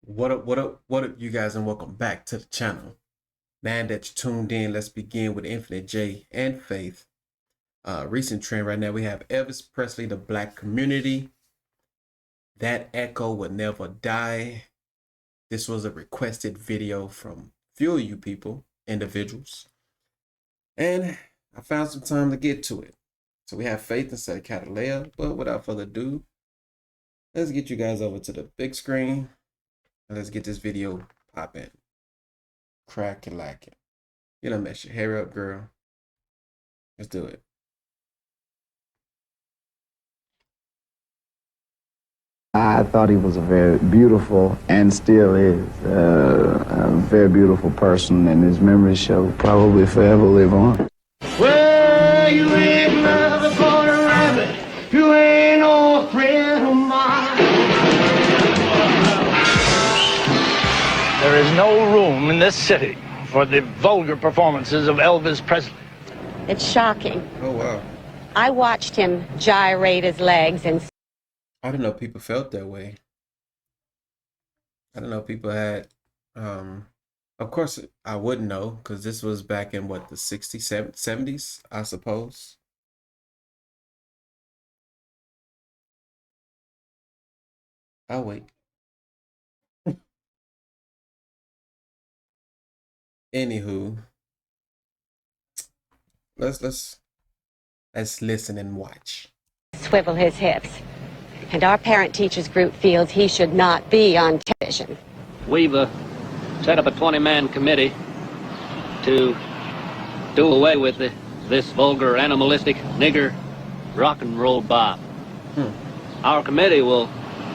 What up, you guys, and welcome back to the channel. Man that you tuned in, let's begin with Infinite J and Faith. Recent trend right now, we have Elvis Presley, the Black Community. That echo would never die. This was a requested video from few of you people, individuals. And I found some time to get to it. So we have Faith instead of Catalea, but without further ado, let's get you guys over to the big screen. And let's get this video popping. Crack and lacking. You don't mess your hair up, girl. Let's do it. I thought he was a very beautiful, and still is, a very beautiful person, and his memories shall probably forever live on. Well, you ain't nothing but a rabbit. You ain't no friend of mine. There is no room in this city for the vulgar performances of Elvis Presley. It's shocking. Oh, wow. I watched him gyrate his legs and I didn't know people felt that way. I didn't know people had, of course, I wouldn't know because this was back in what, the 60s, 70s, I suppose. I'll wait. Anywho, let's listen and watch. swivel his hips. And our parent-teachers group feels he should not be on television. We've set up a 20-man committee to do away with this vulgar, animalistic, nigger rock and roll bop. Our committee will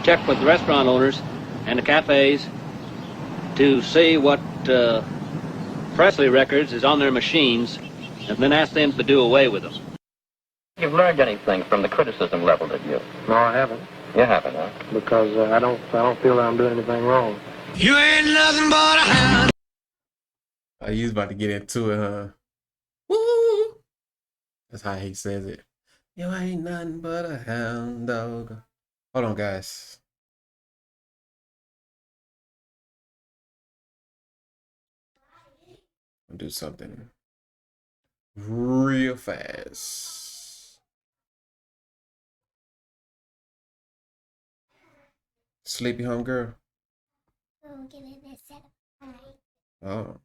check with the restaurant owners and the cafes to see what Presley records is on their machines, and then ask them to do away with them. You've learned anything from the criticism leveled at you? No, I haven't. You haven't, huh? Because I don't feel that I'm doing anything wrong. You ain't nothing but a hound. Oh, you was about to get into it, huh? Woo! That's how he says it. You ain't nothing but a hound dog. Hold on, guys. I'll do something real fast. Sleepy home girl. Oh,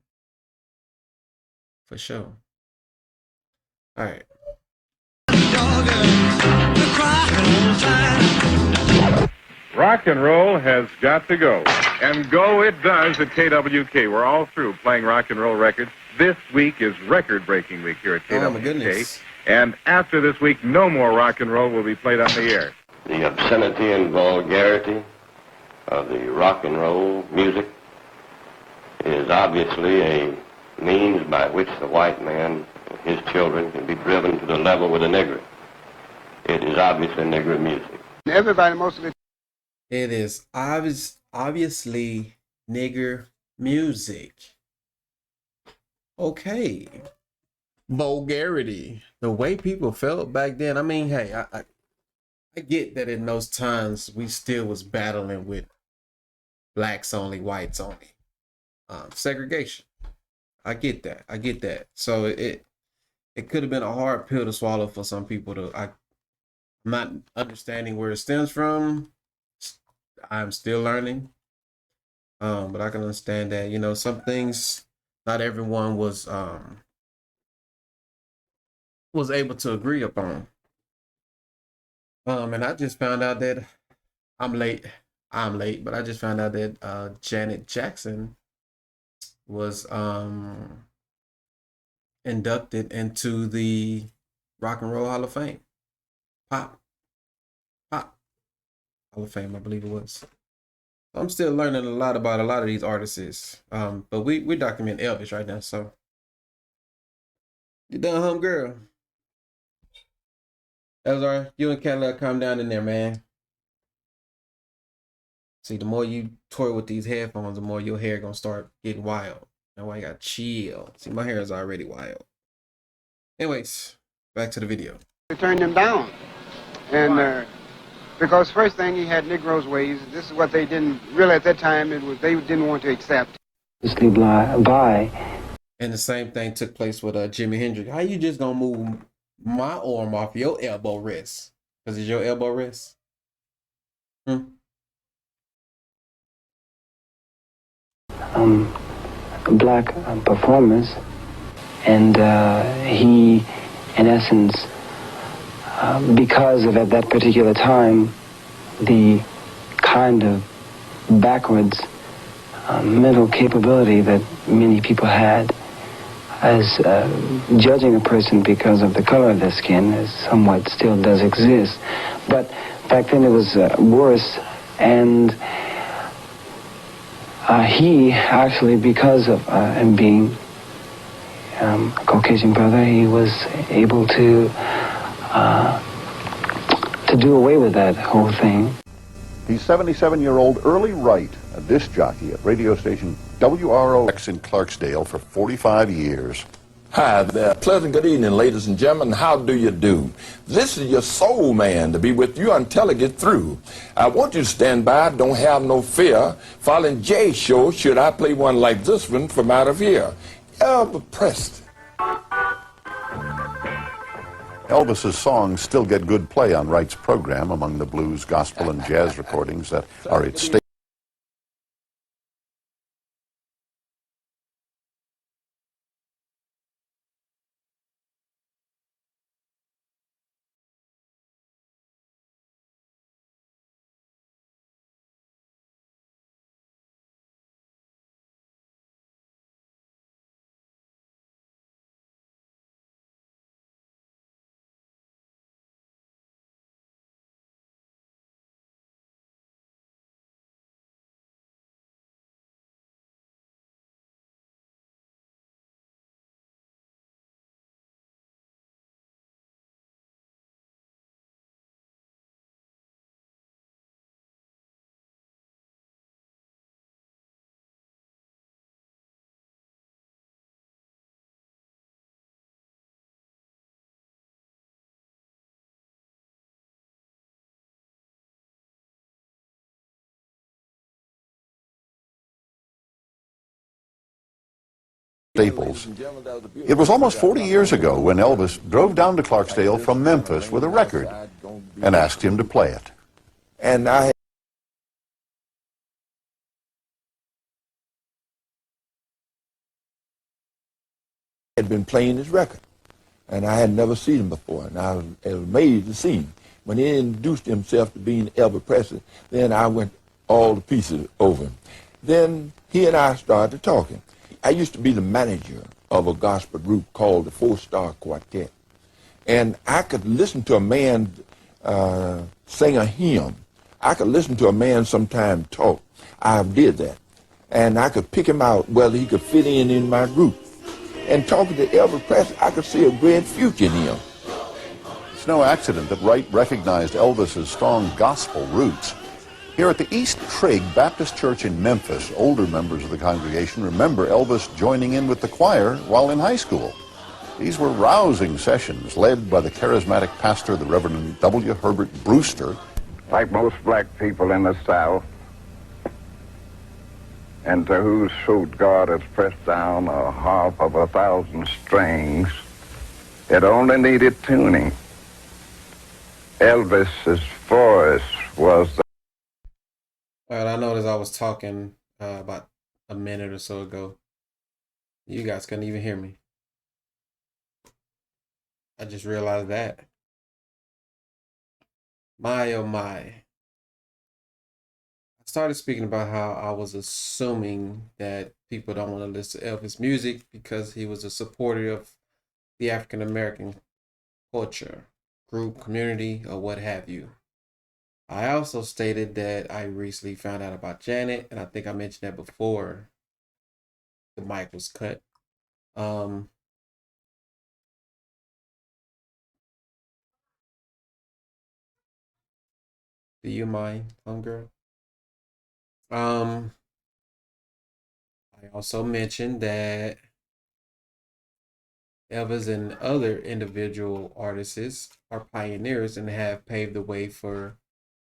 for sure. All right. Rock and roll has got to go. And go it does at KWK. We're all through playing rock and roll records. This week is record-breaking week here at KWK. Oh, my goodness. And after this week, no more rock and roll will be played on the air. The obscenity and vulgarity of the rock and roll music is obviously a means by which the white man and his children can be driven to the level with the nigger. It is obviously nigger music. Everybody, most of it. It is obviously nigger music. Okay. Vulgarity. The way people felt back then. I mean, hey, I get that in those times we still was battling with blacks only, whites only. Segregation. I get that. So it could have been a hard pill to swallow for some people to I'm not understanding where it stems from. I'm still learning. But I can understand that, you know, some things not everyone was able to agree upon. And I just found out that I'm late, but I just found out that Janet Jackson was inducted into the Rock and Roll Hall of Fame. Pop Hall of Fame, I believe it was. I'm still learning a lot about a lot of these artists. But we document Elvis right now, so you done, home girl. That was all. You and Cadillac, calm down in there, man. See, the more you toy with these headphones, the more your hair gonna start getting wild. That's why you gotta chill. See, my hair is already wild. Anyways, back to the video. They turned him down. And Because first thing, he had Negroes' ways. This is what they didn't really at that time. They didn't want to accept. And the same thing took place with Jimi Hendrix. How you just gonna move my arm off your elbow rest? Because it's your elbow rest. Black performers, and he, in essence, because of at that particular time the kind of backwards mental capability that many people had, as judging a person because of the color of their skin is somewhat still does exist, but back then it was worse. And he actually, because of him being a Caucasian brother, he was able to do away with that whole thing. He's 77-year-old Early Wright, a disc jockey at radio station WROX in Clarksdale for 45 years. Hi there. Pleasant good evening, ladies and gentlemen. How do you do? This is your soul man to be with you until I get through. I want you to stand by, don't have no fear. Following Jay's show, should I play one like this one from out of here? Elvis Presley. Elvis's songs still get good play on Wright's program among the blues, gospel, and jazz recordings that are at stake. Staples. It was almost 40 years ago when Elvis drove down to Clarksdale from Memphis with a record and asked him to play it. And I had been playing his record, and I had never seen him before, and I was amazed to see him. When he introduced himself to being Elvis Presley, then I went all to pieces over him. Then he and I started talking. I used to be the manager of a gospel group called the Four-Star Quartet. And I could listen to a man sing a hymn. I could listen to a man sometime talk. I did that. And I could pick him out whether he could fit in my group. And talking to Elvis Presley, I could see a great future in him. It's no accident that Wright recognized Elvis's strong gospel roots. Here at the East Trigg Baptist Church in Memphis, older members of the congregation remember Elvis joining in with the choir while in high school. These were rousing sessions led by the charismatic pastor, the Reverend W. Herbert Brewster. Like most black people in the South, and to whose throat God has pressed down a harp of 1,000 strings, it only needed tuning. Elvis's voice was the... All right, I noticed I was talking about a minute or so ago. You guys couldn't even hear me. I just realized that. My oh my. I started speaking about how I was assuming that people don't want to listen to Elvis music because he was a supporter of the African American culture, group, community, or what have you. I also stated that I recently found out about Janet, and I think I mentioned that before the mic was cut. Do you mind, girl? I also mentioned that Elvis and other individual artists are pioneers and have paved the way for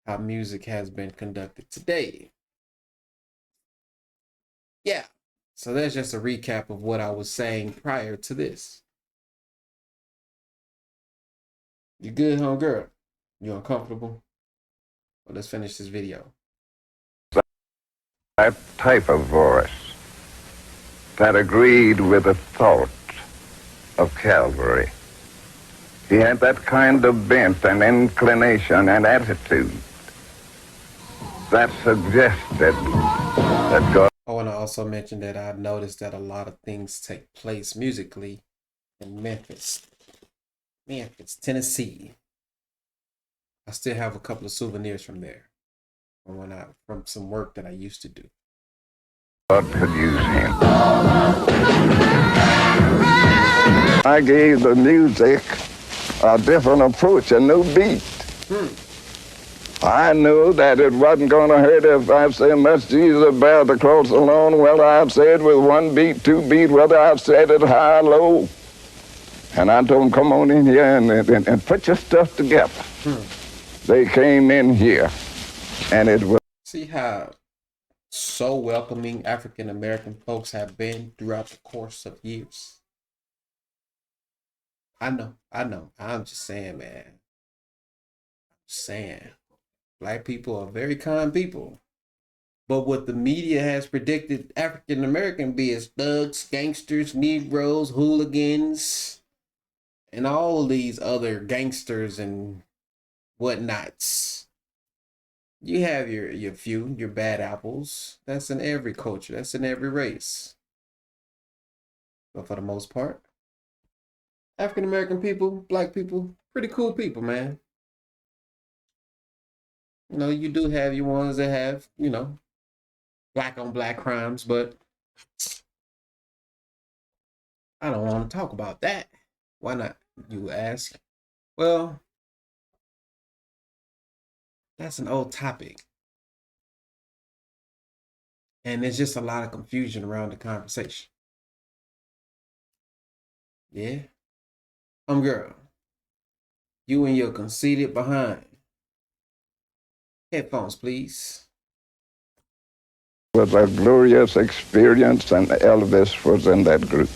how music has been conducted today. Yeah. So that's just a recap of what I was saying prior to this. You good, homegirl? You uncomfortable? Well, let's finish this video. That type of voice that agreed with the thought of Calvary. He had that kind of bent and inclination and attitude that suggested that God. I want to also mention that I noticed that a lot of things take place musically in Memphis, Tennessee. I still have a couple of souvenirs from there, from some work that I used to do. God could use him. I gave the music a different approach, a new beat. I knew that it wasn't going to hurt if I said, "Must Jesus bear the cross alone," whether I've said with one beat, two beat, whether I've said it high or low. And I told them, "Come on in here and put your stuff together." They came in here, and it was. See how so welcoming African American folks have been throughout the course of years. I know. I'm just saying, man. Black people are very kind people. But what the media has predicted African American be is thugs, gangsters, Negroes, hooligans, and all these other gangsters and whatnots. You have your few, your bad apples. That's in every culture. That's in every race. But for the most part, African American people, black people, pretty cool people, man. You know, you do have your ones that have, black on black crimes, but I don't want to talk about that. Why not, you ask? Well, that's an old topic. And there's just a lot of confusion around the conversation. Yeah? Girl, you and your conceited behind. Headphones, please. Was a glorious experience, and Elvis was in that group.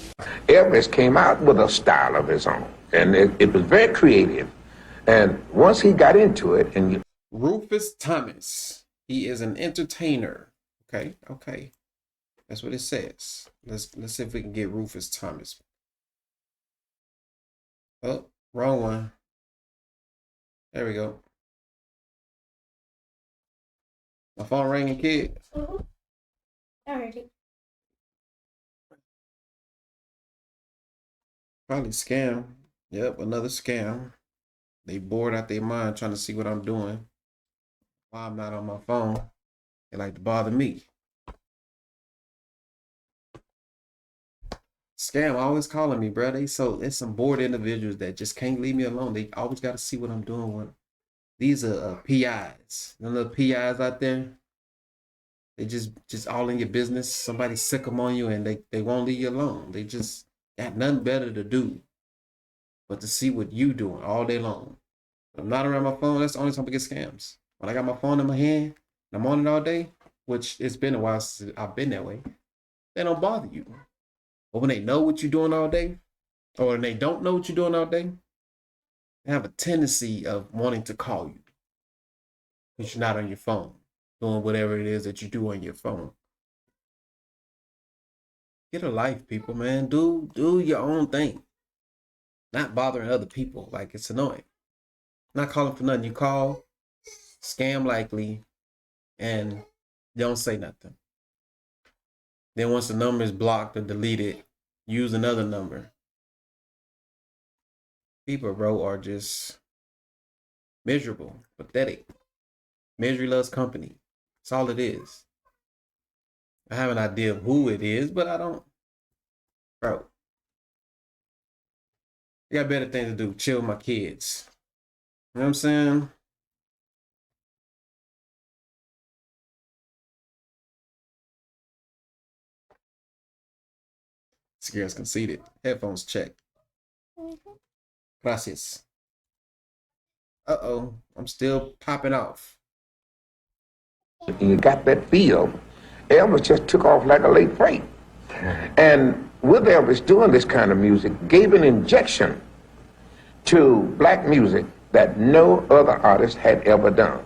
Elvis came out with a style of his own, and it was very creative. And once he got into it, and Rufus Thomas, he is an entertainer. Okay, that's what it says. Let's see if we can get Rufus Thomas. Oh, wrong one. There we go. My phone ringing, kid. I heard it. Probably scam. Yep, another scam. They bored out their mind trying to see what I'm doing while I'm not on my phone. They like to bother me. Scam always calling me, bro. There's some bored individuals that just can't leave me alone. They always got to see what I'm doing. These are PIs. The little PIs out there. They just all in your business. Somebody sick them on you and they won't leave you alone. They just got nothing better to do but to see what you doing all day long. When I'm not around my phone, that's the only time I get scams. When I got my phone in my hand and I'm on it all day, which it's been a while since I've been that way, they don't bother you. But when they know what you're doing all day, or when they don't know what you're doing all day, they have a tendency of wanting to call you because you're not on your phone, doing whatever it is that you do on your phone. Get a life, people, man. Do your own thing. Not bothering other people. Like, it's annoying. Not calling for nothing. You call, scam likely, and don't say nothing. Then once the number is blocked or deleted, use another number. People, bro, are just miserable, pathetic. Misery loves company. That's all it is. I have an idea of who it is, but I don't. Bro, I got better things to do. Chill with my kids. You know what I'm saying? This girl's conceited. Headphones check. Gracias. Uh-oh. I'm still popping off. And you got that feel. Elvis just took off like a late freight. And with Elvis doing this kind of music, gave an injection to black music that no other artist had ever done.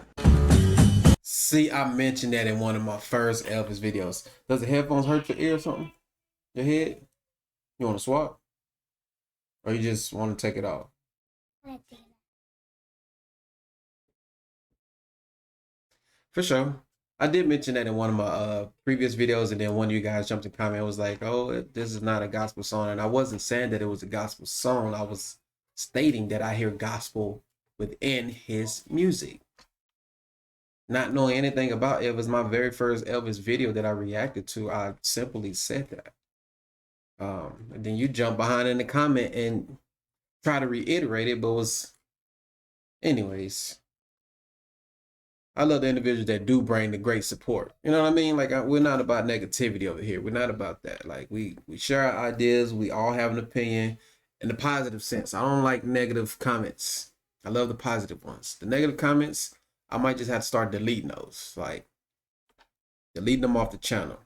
See, I mentioned that in one of my first Elvis videos. Does the headphones hurt your ear or something? Your head? You want to swap? Or you just want to take it off? For sure. I did mention that in one of my previous videos, and then one of you guys jumped in comment and was like, oh, this is not a gospel song. And I wasn't saying that it was a gospel song. I was stating that I hear gospel within his music. Not knowing anything about Elvis, my very first Elvis video that I reacted to, I simply said that. And then you jump behind in the comment and try to reiterate it, but was... Anyways... I love the individuals that do bring the great support. You know what I mean? Like, we're not about negativity over here. We're not about that. Like, we share our ideas. We all have an opinion in the positive sense. I don't like negative comments. I love the positive ones. The negative comments, I might just have to start deleting those. Like, deleting them off the channel.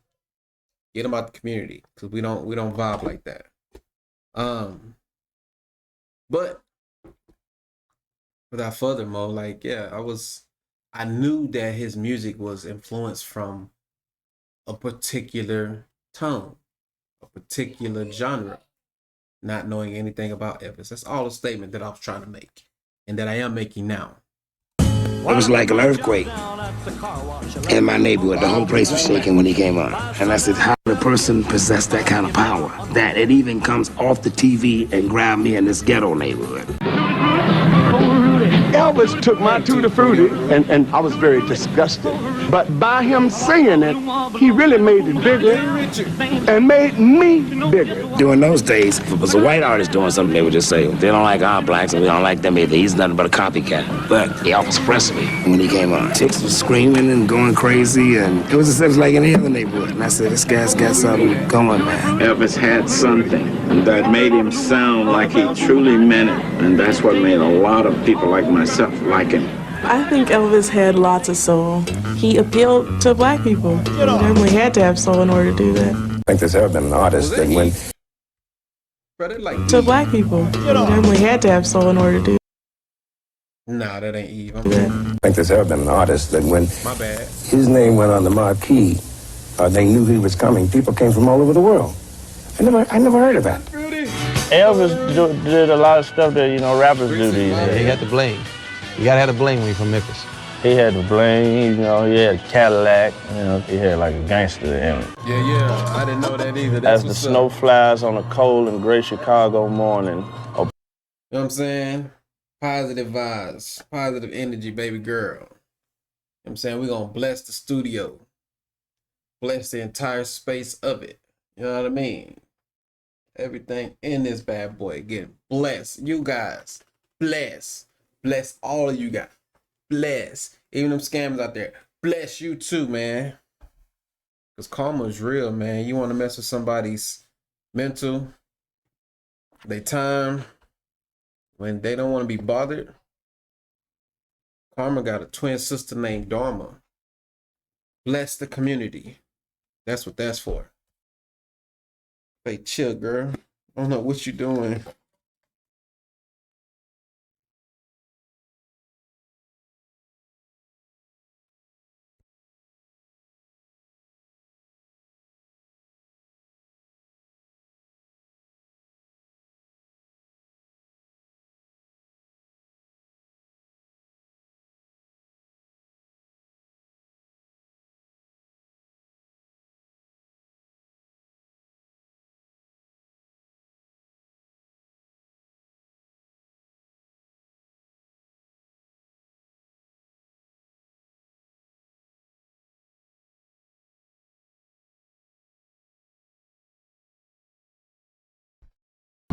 Get them out the community, because we don't vibe like that. But without further ado, like, yeah, I knew that his music was influenced from a particular tone, a particular genre, not knowing anything about Elvis. That's all a statement that I was trying to make, and that I am making now. It was like an earthquake in my neighborhood. The whole place was shaking when he came on. And I said, how did a person possess that kind of power? That it even comes off the TV and grabbed me in this ghetto neighborhood. Elvis took my Tutti Frutti, and I was very disgusted. But by him singing it, he really made it bigger and made me bigger. During those days, if it was a white artist doing something, they would just say, they don't like our blacks and we don't like them either. He's nothing but a copycat. But Elvis Presley, when he came on, chicks was screaming and going crazy, and it was like in any other neighborhood. And I said, this guy's got something going, man. Elvis had something that made him sound like he truly meant it, and that's what made a lot of people like myself like him. I think Elvis had lots of soul. He appealed to black people. He definitely had to have soul in order to do that. I think there's ever been an artist that went to black people. He definitely had to have soul in order to do that. Nah, that ain't Eve. I think there's ever been an artist that when My bad. his name went on the marquee, they knew he was coming. People came from all over the world. I never heard of that. Elvis did a lot of stuff that, rappers do these days. He had the bling. You gotta have the bling when you're from Memphis. He had the bling, he had a Cadillac, he had like a gangster in it. Yeah, I didn't know that either. As the snow flies on a cold and gray Chicago morning. You know what I'm saying? Positive vibes, positive energy, baby girl. You know what I'm saying? We're gonna bless the studio. Bless the entire space of it. You know what I mean? Everything in this bad boy getting blessed. You guys, bless. Bless all of you guys. Bless. Even them scammers out there. Bless you too, man. Because karma is real, man. You want to mess with somebody's mental, their time, when they don't want to be bothered. Karma got a twin sister named Dharma. Bless the community. That's what that's for. Hey, chill, girl. I don't know what you doing.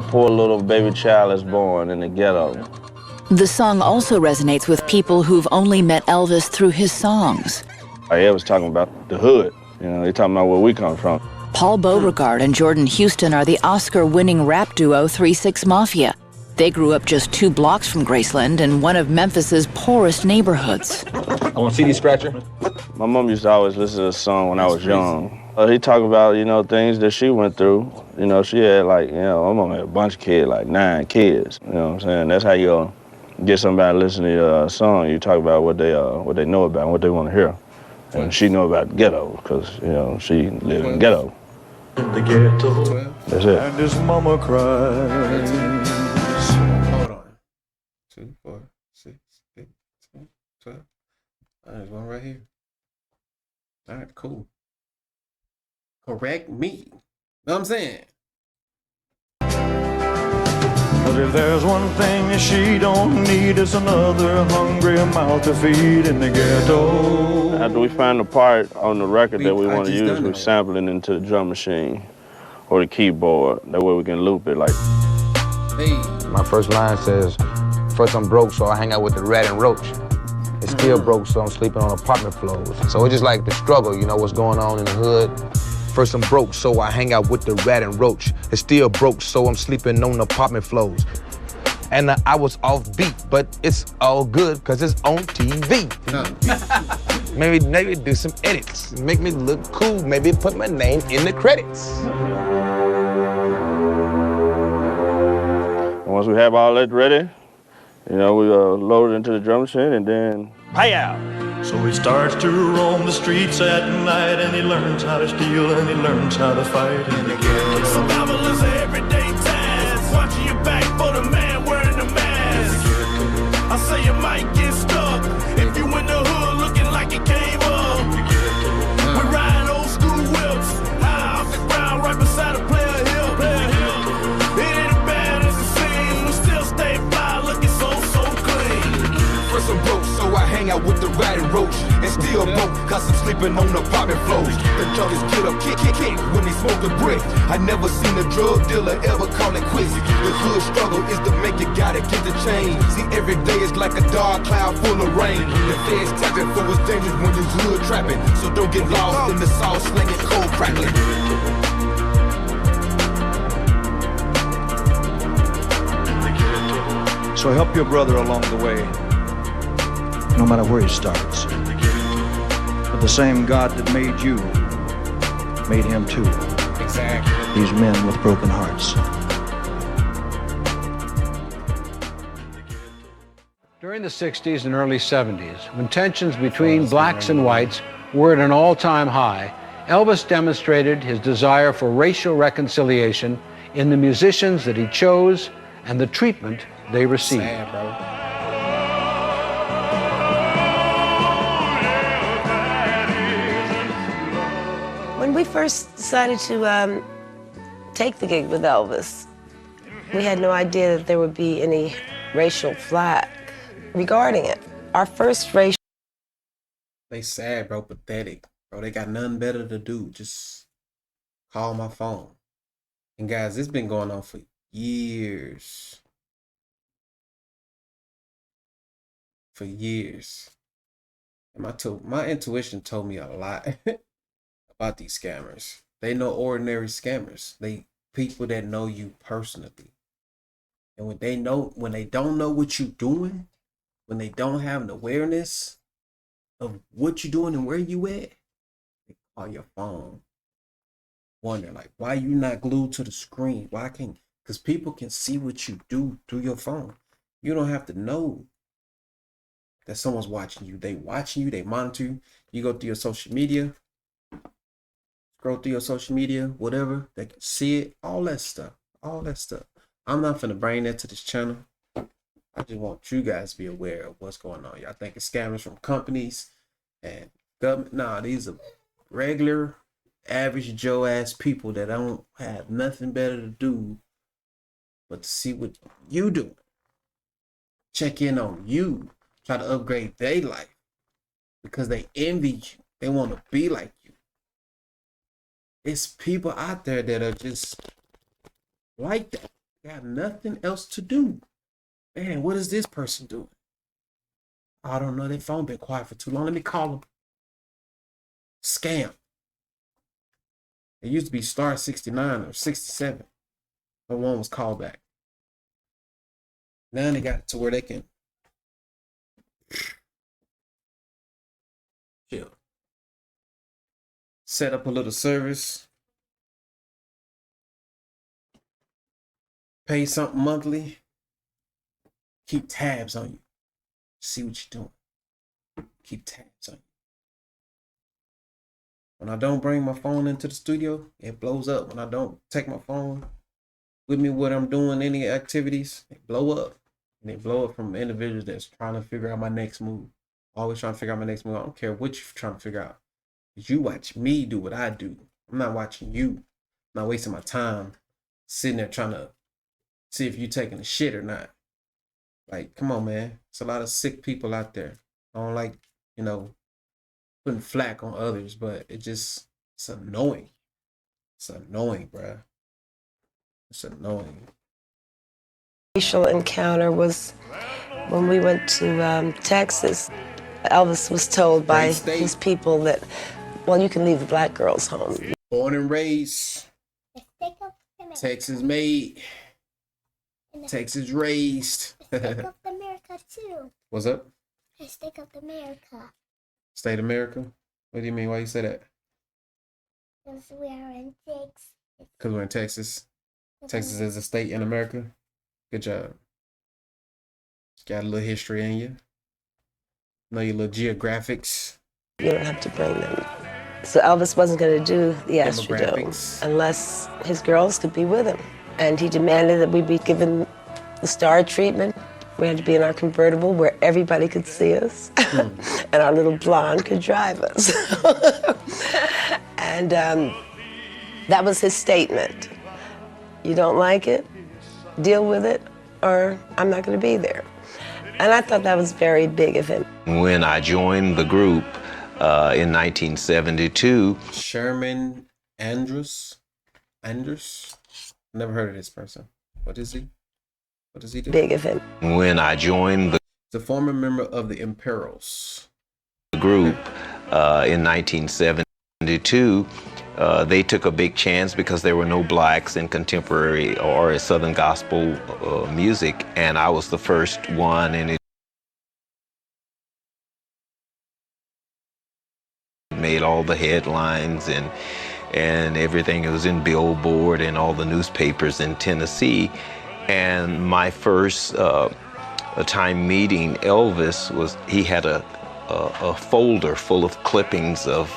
Poor little baby child is born in the ghetto. The song also resonates with people who've only met Elvis through his songs. I was talking about the hood. They're talking about where we come from. Paul Beauregard and Jordan Houston are the Oscar-winning rap duo 3 6 Mafia. They grew up just 2 blocks from Graceland in one of Memphis's poorest neighborhoods. I want a CD scratcher. My mom used to always listen to the song when I was young. He talked about, things that she went through. She had my mom had a bunch of kids, like 9 kids. You know what I'm saying? That's how you get somebody to listen to your song. You talk about what they know about and what they want to hear. And she know about the ghetto, because, she lived in the ghetto. In the ghetto. That's it. And his mama cries. Hold on. 2, 4, 6, 8, 10, 12. There's one right here. All right, cool. Correct me. Know what I'm saying? But if there's one thing that she don't need, it's another hungry mouth to feed in the ghetto. After we find the part on the record that we want to use, we sample it into the drum machine or the keyboard. That way we can loop it like. Hey. My first line says, first I'm broke, so I hang out with the rat and roach. It's still broke, so I'm sleeping on apartment floors. So it's just like the struggle, what's going on in the hood. First I'm broke, so I hang out with the rat and roach. It's still broke, so I'm sleeping on apartment floors. And I was off beat, but it's all good, cause it's on TV. Maybe do some edits, make me look cool, maybe put my name in the credits. Once we have all that ready, we load it into the drum machine and then pay out. So he starts to roam the streets at night, and he learns how to steal, and he learns how to fight in the ghetto. Survival is an everyday task. Watching your back for the man wearing the mask. I say you might get stuck if you in the hood looking like it came up. We ride old school whips, high off the ground, right beside a player hill. It ain't as bad as it seems. We still stay fly, looking so clean. First I'm broke, so I hang out with the rat and roach. And still broke, cause I'm sleeping on apartment floors. The junkies get up, kick when they smoke a brick. I never seen a drug dealer ever call it quits. The hood struggle is to make it, gotta get the change. See, every day is like a dark cloud full of rain. The feds tapping for what's dangerous when you hood trapping. So don't get lost in the sauce slinging, cold crackling. So help your brother along the way, no matter where he starts. But the same God that made you made him too. Exactly. These men with broken hearts. During the 60s and early 70s, when tensions between blacks and whites were at an all-time high, Elvis demonstrated his desire for racial reconciliation in the musicians that he chose and the treatment they received. Sad, bro. When we first decided to take the gig with Elvis, we had no idea that there would be any racial flack regarding it. Our first racial... They sad, bro, pathetic. Bro, they got nothing better to do. Just call my phone. And guys, it's been going on for years. For years. And my intuition told me a lot about these scammers. They know ordinary scammers. They people that know you personally. And when they don't know what you're doing, when they don't have an awareness of what you're doing and where you at, they call your phone. Wonder like, why you not glued to the screen? Why can't? Because people can see what you do through your phone. You don't have to know that someone's watching you. They watching you, they monitor you. You go through your social media, scroll through your social media, whatever, they can see it, all that stuff. I'm not finna bring that to this channel. I just want you guys to be aware of what's going on. Y'all think it's scammers from companies and government. Nah, these are regular, average Joe ass people that don't have nothing better to do but to see what you do. Check in on you. Try to upgrade their life because they envy you. They want to be like you. It's people out there that are just like that. Got nothing else to do. Man, what is this person doing? I don't know. Their phone been quiet for too long. Let me call them. Scam. It used to be star 69 or 67. But one was called back. Now they got it to where they can chill. set up a little service, pay something monthly, keep tabs on you, see what you're doing, keep tabs on you. When I don't bring my phone into the studio, it blows up. When I don't take my phone with me when I'm doing any activities, it blow up. And they blow up from individuals that's trying to figure out my next move. Always trying to figure out my next move. I don't care what you're trying to figure out. You watch me do what I do. I'm not watching you. I'm not wasting my time sitting there trying to see if you're taking a shit or not. Like, come on, man. It's a lot of sick people out there. I don't like, putting flack on others, but it's annoying. It's annoying, bruh. It's annoying. Racial encounter was when we went to Texas. Elvis was told by his people that, well, you can leave the black girls home. Born and raised, Texas made, Texas raised. Stick up America too. What's up? I stick up America. State America? What do you mean? Why you say that? Because we are in Texas. Because we're in Texas. Texas is a state in America. Good job. Got a little history in you. Know your little geographics. You don't have to bring them. So Elvis wasn't going to do the Astrodome unless his girls could be with him. And he demanded that we be given the star treatment. We had to be in our convertible where everybody could see us, and our little blonde could drive us. And that was his statement. You don't like it? Deal with it, or I'm not going to be there. And I thought that was very big of him. When I joined the group in 1972. Sherman Andrews? Never heard of this person. What is he? What does he do? Big of him. When I joined the former member of the Imperials group in 1972, they took a big chance because there were no blacks in contemporary or Southern gospel music, and I was the first one, and it made all the headlines and everything. It was in Billboard and all the newspapers in Tennessee. And my first time meeting Elvis was, he had a folder full of clippings of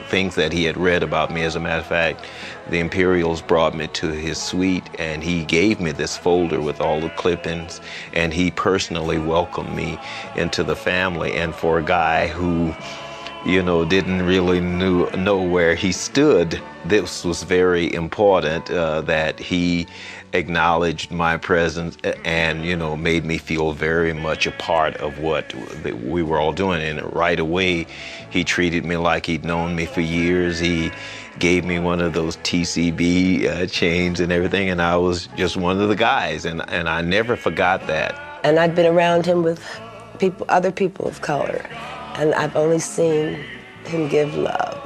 things that he had read about me. As a matter of fact, the Imperials brought me to his suite, and he gave me this folder with all the clippings, and he personally welcomed me into the family. And for a guy who, didn't really know where he stood, this was very important that he acknowledged my presence and, made me feel very much a part of what we were all doing. And right away, he treated me like he'd known me for years. He gave me one of those TCB chains and everything, and I was just one of the guys, and I never forgot that. And I'd been around him with other people of color, and I've only seen him give love.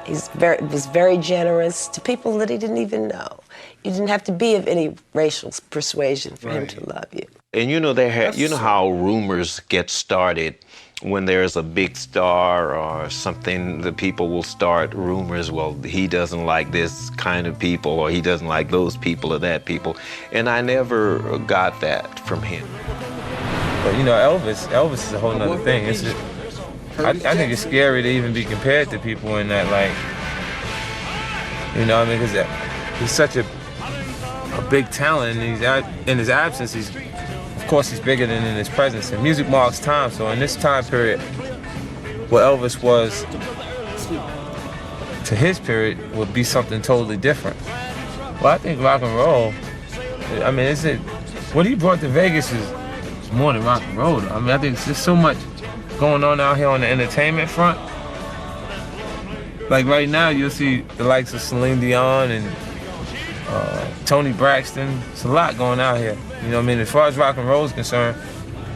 He was very generous to people that he didn't even know. You didn't have to be of any racial persuasion for him to love you. And you know how rumors get started when there's a big star or something, the people will start rumors, well, he doesn't like this kind of people, or he doesn't like those people or that people. And I never got that from him. But Elvis is a whole nother thing. It's just, I think it's scary to even be compared to people in that, because he's such a big talent, and in his absence, of course he's bigger than in his presence. And music marks time, so in this time period, what Elvis was to his period would be something totally different. Well, I think rock and roll, what he brought to Vegas is more than rock and roll. I think it's just so much going on out here on the entertainment front. Like right now, you'll see the likes of Celine Dion and Tony Braxton. It's a lot going out here. As far as rock and roll is concerned,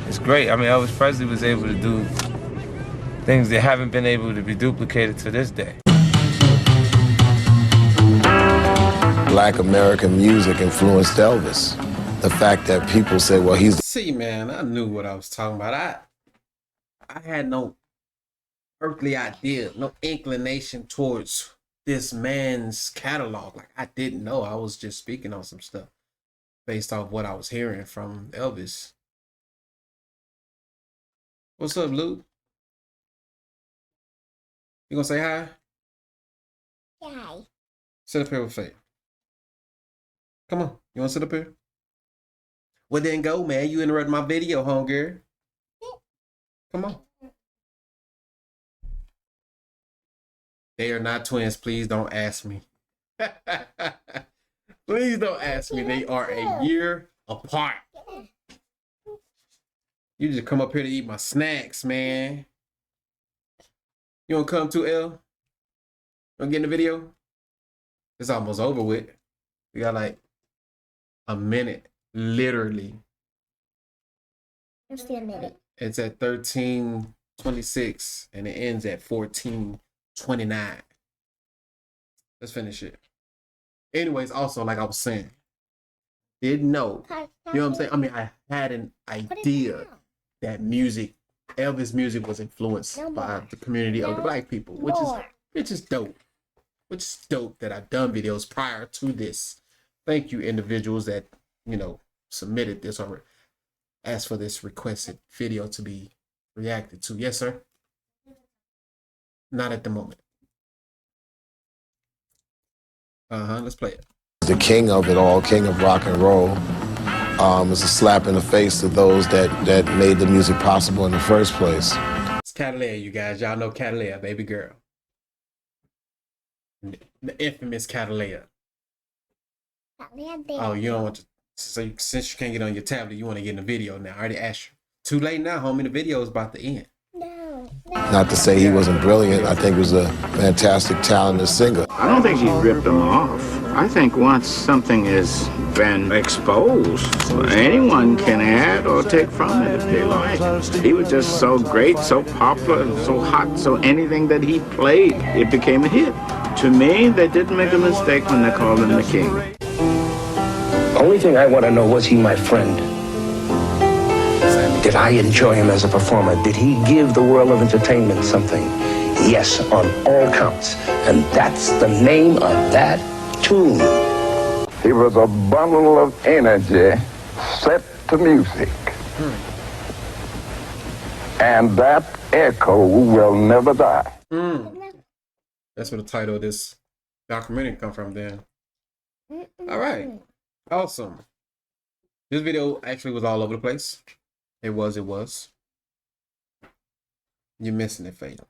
it's great. Elvis Presley was able to do things that haven't been able to be duplicated to this day. Black American music influenced Elvis. The fact that people say, well, he's... See, man, I knew what I was talking about. I had no... earthly idea, no inclination towards this man's catalog. Like, I didn't know. I was just speaking on some stuff based off what I was hearing from Elvis. What's up, Luke? You gonna say hi? Hi. Sit up here with Faith. Come on. You wanna sit up here? Well, then go, man. You interrupted my video, homegirl. Come on. They are not twins. Please don't ask me. Please don't ask me. They are a year apart. You just come up here to eat my snacks, man. You want to come too, L? Want to get in the video? It's almost over with. We got like a minute, literally. Just a minute. It's at 13:26 and it ends at 14:29. Let's finish it. Anyways, also, like I was saying, didn't know. You know what I'm saying? I mean, I had an idea that Elvis music was influenced by the community of the black people, which is dope. Which is dope that I've done videos prior to this. Thank you, individuals that, you know, submitted this or asked for this requested video to be reacted to. Yes, sir? Not at the moment. Let's play it. The king of it all, king of rock and roll. It's a slap in the face to those that made the music possible in the first place. It's Catalina, you guys. Y'all know Catalina, baby girl. The infamous Catalina. Oh, you don't want to. So since you can't get on your tablet, you want to get in the video now. I already asked you. Too late now, homie. The video is about to end. No. Not to say he wasn't brilliant. I think he was a fantastic, talented singer. I don't think he ripped them off. I think once something has been exposed, anyone can add or take from it if they like. He was just so great, so popular, so hot, so anything that he played, it became a hit. To me, they didn't make a mistake when they called him the king. The only thing I want to know, was he my friend? Did I enjoy him as a performer? Did he give the world of entertainment something? Yes, on all counts. And that's the name of that tune. He was a bundle of energy set to music. And that echo will never die. That's where the title of this documentary come from then. All right. Awesome. This video actually was all over the place. It was. You're missing it, Fatal.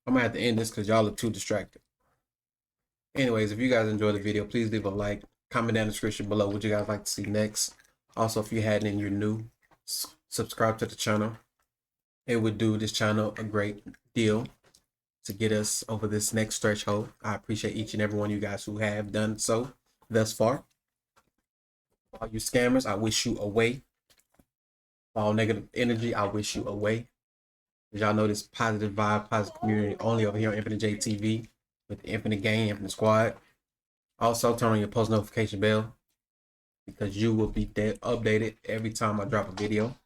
I'm gonna have to end this because y'all look too distracted. Anyways, if you guys enjoyed the video, please leave a like. Comment down in the description below what you guys like to see next. Also, if you hadn't and you're new, subscribe to the channel. It would do this channel a great deal to get us over this next threshold. I appreciate each and every one of you guys who have done so thus far. All you scammers, I wish you away. All negative energy, I wish you away. As y'all know, this positive vibe, positive community only over here on Infinite J TV with the Infinite Gang, Infinite Squad. Also, turn on your post notification bell because you will be updated every time I drop a video.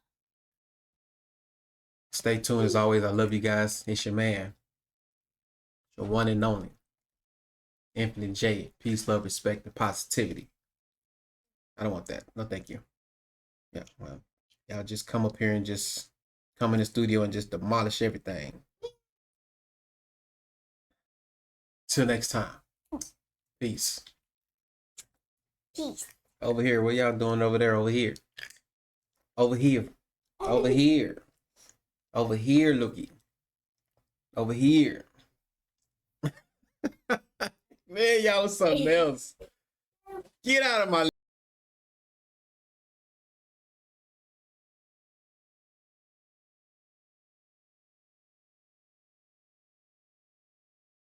Stay tuned as always. I love you guys. It's your man, your one and only Infinite J. Peace, love, respect, and positivity. I don't want that. No, thank you. Yeah, well, y'all just come up here and just come in the studio and just demolish everything. Till next time. Peace. Peace. Over here. What y'all doing over there? Over here. Over here. Over here. Over here, looky. Over here. Man, y'all was something else. Get out of my